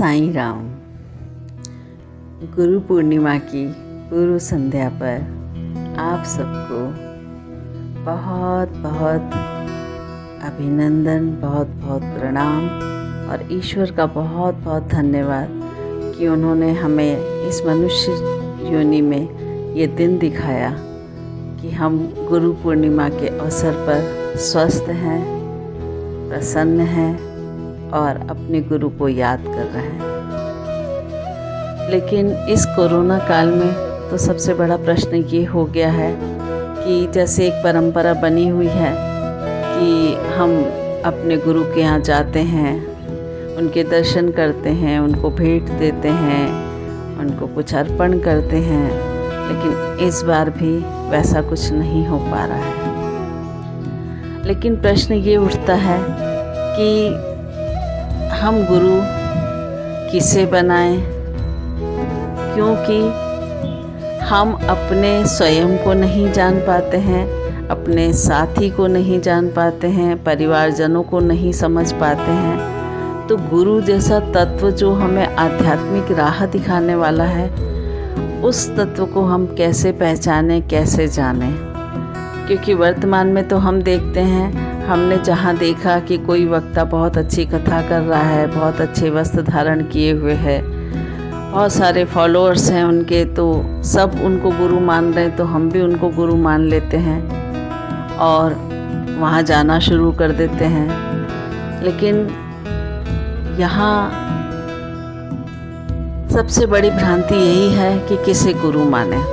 साईं राम। गुरु पूर्णिमा की पूर्व संध्या पर आप सबको बहुत बहुत अभिनंदन, बहुत बहुत प्रणाम और ईश्वर का बहुत बहुत धन्यवाद कि उन्होंने हमें इस मनुष्य योनि में ये दिन दिखाया कि हम गुरु पूर्णिमा के अवसर पर स्वस्थ हैं, प्रसन्न हैं और अपने गुरु को याद कर रहे हैं। लेकिन इस कोरोना काल में तो सबसे बड़ा प्रश्न ये हो गया है कि जैसे एक परंपरा बनी हुई है कि हम अपने गुरु के यहाँ जाते हैं, उनके दर्शन करते हैं, उनको भेंट देते हैं, उनको कुछ अर्पण करते हैं, लेकिन इस बार भी वैसा कुछ नहीं हो पा रहा है। लेकिन प्रश्न ये उठता है कि हम गुरु किसे बनाएं, क्योंकि हम अपने स्वयं को नहीं जान पाते हैं, अपने साथी को नहीं जान पाते हैं, परिवारजनों को नहीं समझ पाते हैं। तो गुरु जैसा तत्व जो हमें आध्यात्मिक राह दिखाने वाला है, उस तत्व को हम कैसे पहचानें, कैसे जानें। क्योंकि वर्तमान में तो हम देखते हैं, हमने जहाँ देखा कि कोई वक्ता बहुत अच्छी कथा कर रहा है, बहुत अच्छे वस्त्र धारण किए हुए है, बहुत सारे फॉलोअर्स हैं उनके, तो सब उनको गुरु मान रहे हैं, तो हम भी उनको गुरु मान लेते हैं और वहाँ जाना शुरू कर देते हैं। लेकिन यहाँ सबसे बड़ी भ्रांति यही है कि किसे गुरु माने।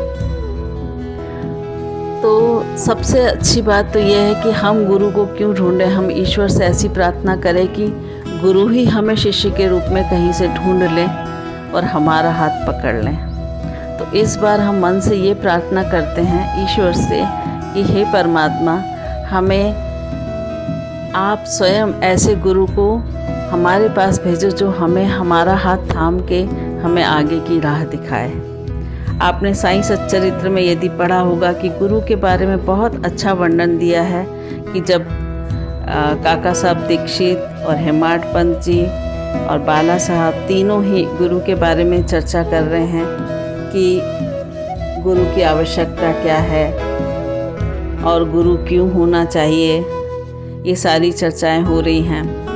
तो सबसे अच्छी बात तो यह है कि हम गुरु को क्यों ढूंढें, हम ईश्वर से ऐसी प्रार्थना करें कि गुरु ही हमें शिष्य के रूप में कहीं से ढूंढ लें और हमारा हाथ पकड़ लें। तो इस बार हम मन से ये प्रार्थना करते हैं ईश्वर से कि हे परमात्मा, हमें आप स्वयं ऐसे गुरु को हमारे पास भेजो जो हमें हमारा हाथ थाम के हमें आगे की राह दिखाए। आपने साईं सच्चरित्र में यदि पढ़ा होगा कि गुरु के बारे में बहुत अच्छा वर्णन दिया है कि जब काका साहब दीक्षित और हेमाड पंत जी और बाला साहब तीनों ही गुरु के बारे में चर्चा कर रहे हैं कि गुरु की आवश्यकता क्या है और गुरु क्यों होना चाहिए, ये सारी चर्चाएं हो रही हैं।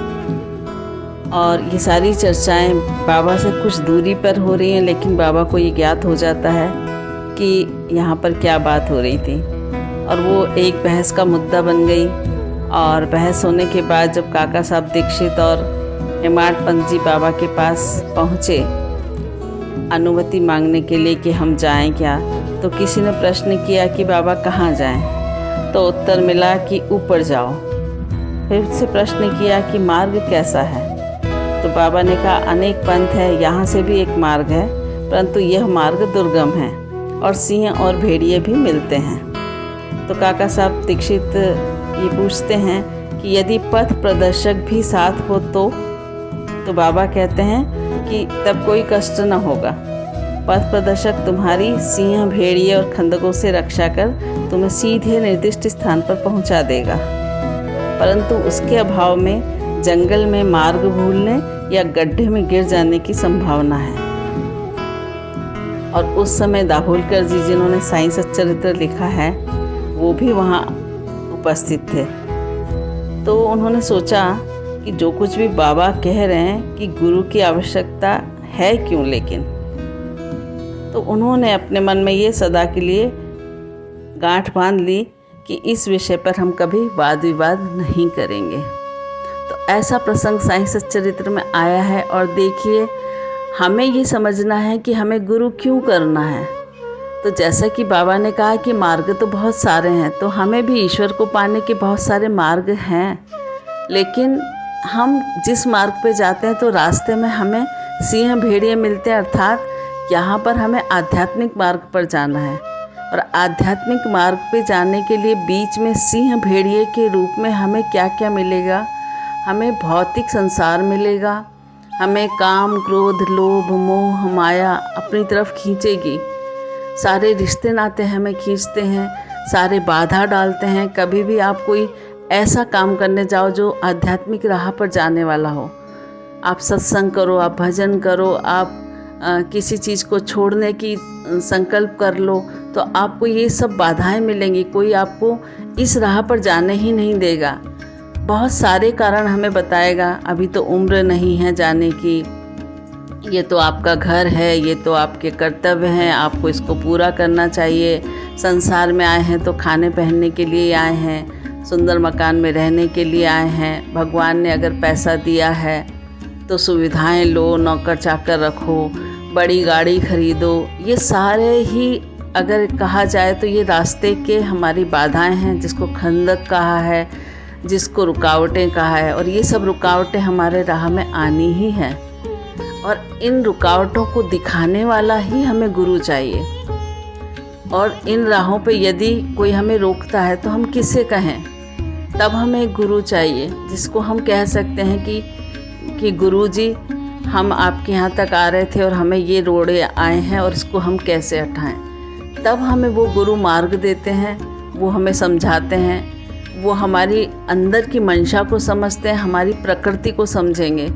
और ये सारी चर्चाएं बाबा से कुछ दूरी पर हो रही हैं, लेकिन बाबा को ये ज्ञात हो जाता है कि यहाँ पर क्या बात हो रही थी और वो एक बहस का मुद्दा बन गई। और बहस होने के बाद जब काका साहब दीक्षित और हेमाड पंत जी बाबा के पास पहुँचे अनुमति मांगने के लिए कि हम जाएं क्या, तो किसी ने प्रश्न किया कि बाबा कहाँ जाएं, तो उत्तर मिला कि ऊपर जाओ। फिर से प्रश्न किया कि मार्ग कैसा है, तो बाबा ने कहा अनेक पंथ है, यहाँ से भी एक मार्ग है, परंतु यह मार्ग दुर्गम है और सिंह और भेड़िए भी मिलते हैं। तो काका साहब दीक्षित ये पूछते हैं कि यदि पथ प्रदर्शक भी साथ हो तो बाबा कहते हैं कि तब कोई कष्ट न होगा। पथ प्रदर्शक तुम्हारी सिंह, भेड़िए और खंदकों से रक्षा कर तुम्हें सीधे निर्दिष्ट स्थान पर पहुंचा देगा, परंतु उसके अभाव में जंगल में मार्ग भूलने या गड्ढे में गिर जाने की संभावना है। और उस समय दाभोलकर जी जिन्होंने साईं सच्चरित्र लिखा है, वो भी वहाँ उपस्थित थे। तो उन्होंने सोचा कि जो कुछ भी बाबा कह रहे हैं कि गुरु की आवश्यकता है क्यों, लेकिन तो उन्होंने अपने मन में ये सदा के लिए गांठ बांध ली कि इस विषय पर हम कभी वाद विवाद नहीं करेंगे। तो ऐसा प्रसंग साईं सच्चरित्र में आया है। और देखिए, हमें ये समझना है कि हमें गुरु क्यों करना है। तो जैसा कि बाबा ने कहा कि मार्ग तो बहुत सारे हैं, तो हमें भी ईश्वर को पाने के बहुत सारे मार्ग हैं, लेकिन हम जिस मार्ग पे जाते हैं तो रास्ते में हमें सिंह भेड़िए मिलते हैं, अर्थात यहाँ पर हमें आध्यात्मिक मार्ग पर जाना है। और आध्यात्मिक मार्ग पे जाने के लिए बीच में सिंह भेड़िए के रूप में हमें क्या क्या मिलेगा, हमें भौतिक संसार मिलेगा, हमें काम, क्रोध, लोभ, मोह, माया अपनी तरफ खींचेगी, सारे रिश्ते नाते हमें खींचते हैं, सारे बाधा डालते हैं। कभी भी आप कोई ऐसा काम करने जाओ जो आध्यात्मिक राह पर जाने वाला हो, आप सत्संग करो, आप भजन करो, आप किसी चीज़ को छोड़ने की संकल्प कर लो, तो आपको ये सब बाधाएं मिलेंगी। कोई आपको इस राह पर जाने ही नहीं देगा। बहुत सारे कारण हमें बताएगा, अभी तो उम्र नहीं है जाने की, ये तो आपका घर है, ये तो आपके कर्तव्य हैं, आपको इसको पूरा करना चाहिए। संसार में आए हैं तो खाने पहनने के लिए आए हैं, सुंदर मकान में रहने के लिए आए हैं। भगवान ने अगर पैसा दिया है तो सुविधाएं लो, नौकर चाकर रखो, बड़ी गाड़ी खरीदो। ये सारे ही अगर कहा जाए तो ये रास्ते के हमारी बाधाएं हैं, जिसको खंदक कहा है, जिसको रुकावटें कहा है। और ये सब रुकावटें हमारे राह में आनी ही हैं, और इन रुकावटों को दिखाने वाला ही हमें गुरु चाहिए। और इन राहों पे यदि कोई हमें रोकता है तो हम किसे कहें? तब हमें एक गुरु चाहिए जिसको हम कह सकते हैं कि गुरु जी, हम आपके यहाँ तक आ रहे थे और हमें ये रोड़े आए हैं और इसको हम कैसे हटाएं। तब हमें वो गुरु मार्ग देते हैं, वो हमें समझाते हैं, वो हमारी अंदर की मंशा को समझते हैं, हमारी प्रकृति को समझेंगे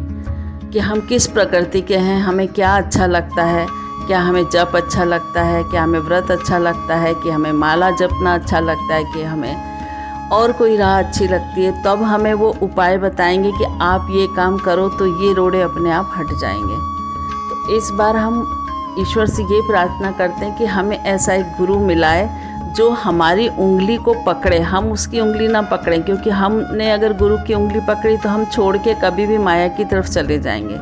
कि हम किस प्रकृति के हैं, हमें क्या अच्छा लगता है, क्या हमें जप अच्छा लगता है, क्या हमें व्रत अच्छा लगता है, कि हमें माला जपना अच्छा लगता है, कि हमें और कोई राह अच्छी लगती है। तब हमें वो उपाय बताएंगे कि आप ये काम करो तो ये रोड़े अपने आप हट जाएंगे। तो इस बार हम ईश्वर से ये प्रार्थना करते हैं कि हमें ऐसा एक गुरु मिलाए जो हमारी उंगली को पकड़े, हम उसकी उंगली ना पकड़ें, क्योंकि हमने अगर गुरु की उंगली पकड़ी तो हम छोड़ के कभी भी माया की तरफ चले जाएंगे।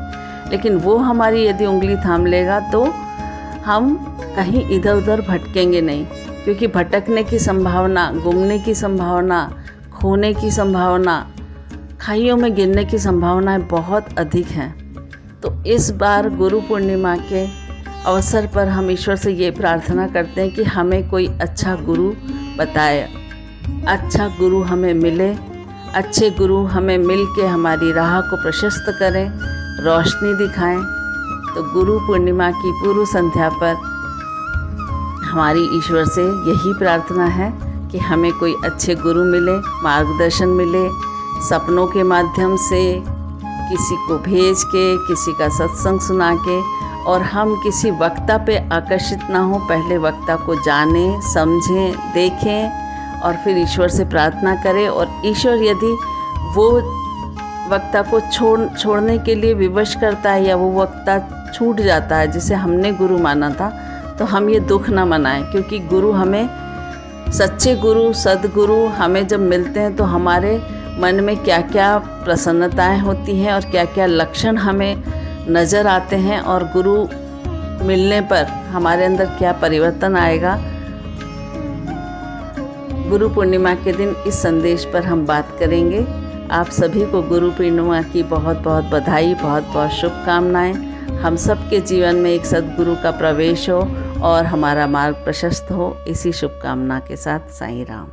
लेकिन वो हमारी यदि उंगली थाम लेगा तो हम कहीं इधर उधर भटकेंगे नहीं, क्योंकि भटकने की संभावना, गुमने की संभावना, खोने की संभावना, खाइयों में गिरने की संभावनाएं बहुत अधिक हैं। तो इस बार गुरु पूर्णिमा के अवसर पर हम ईश्वर से ये प्रार्थना करते हैं कि हमें कोई अच्छा गुरु बताए, अच्छा गुरु हमें मिले, अच्छे गुरु हमें मिल के हमारी राह को प्रशस्त करें, रोशनी दिखाएं। तो गुरु पूर्णिमा की पूर्व संध्या पर हमारी ईश्वर से यही प्रार्थना है कि हमें कोई अच्छे गुरु मिले, मार्गदर्शन मिले, सपनों के माध्यम से, किसी को भेज के, किसी का सत्संग सुना के, और हम किसी वक्ता पे आकर्षित ना हो, पहले वक्ता को जानें, समझें, देखें और फिर ईश्वर से प्रार्थना करें। और ईश्वर यदि वो वक्ता को छोड़ने के लिए विवश करता है, या वो वक्ता छूट जाता है जिसे हमने गुरु माना था, तो हम ये दुख ना मनाएं, क्योंकि गुरु हमें, सच्चे गुरु, सद्गुरु हमें जब मिलते हैं तो हमारे मन में क्या क्या प्रसन्नताएं होती हैं और क्या क्या लक्षण हमें नज़र आते हैं, और गुरु मिलने पर हमारे अंदर क्या परिवर्तन आएगा। गुरु पूर्णिमा के दिन इस संदेश पर हम बात करेंगे। आप सभी को गुरु पूर्णिमा की बहुत बहुत बधाई, बहुत बहुत शुभकामनाएं। हम सबके जीवन में एक सद्गुरु का प्रवेश हो और हमारा मार्ग प्रशस्त हो, इसी शुभकामना के साथ साईं राम।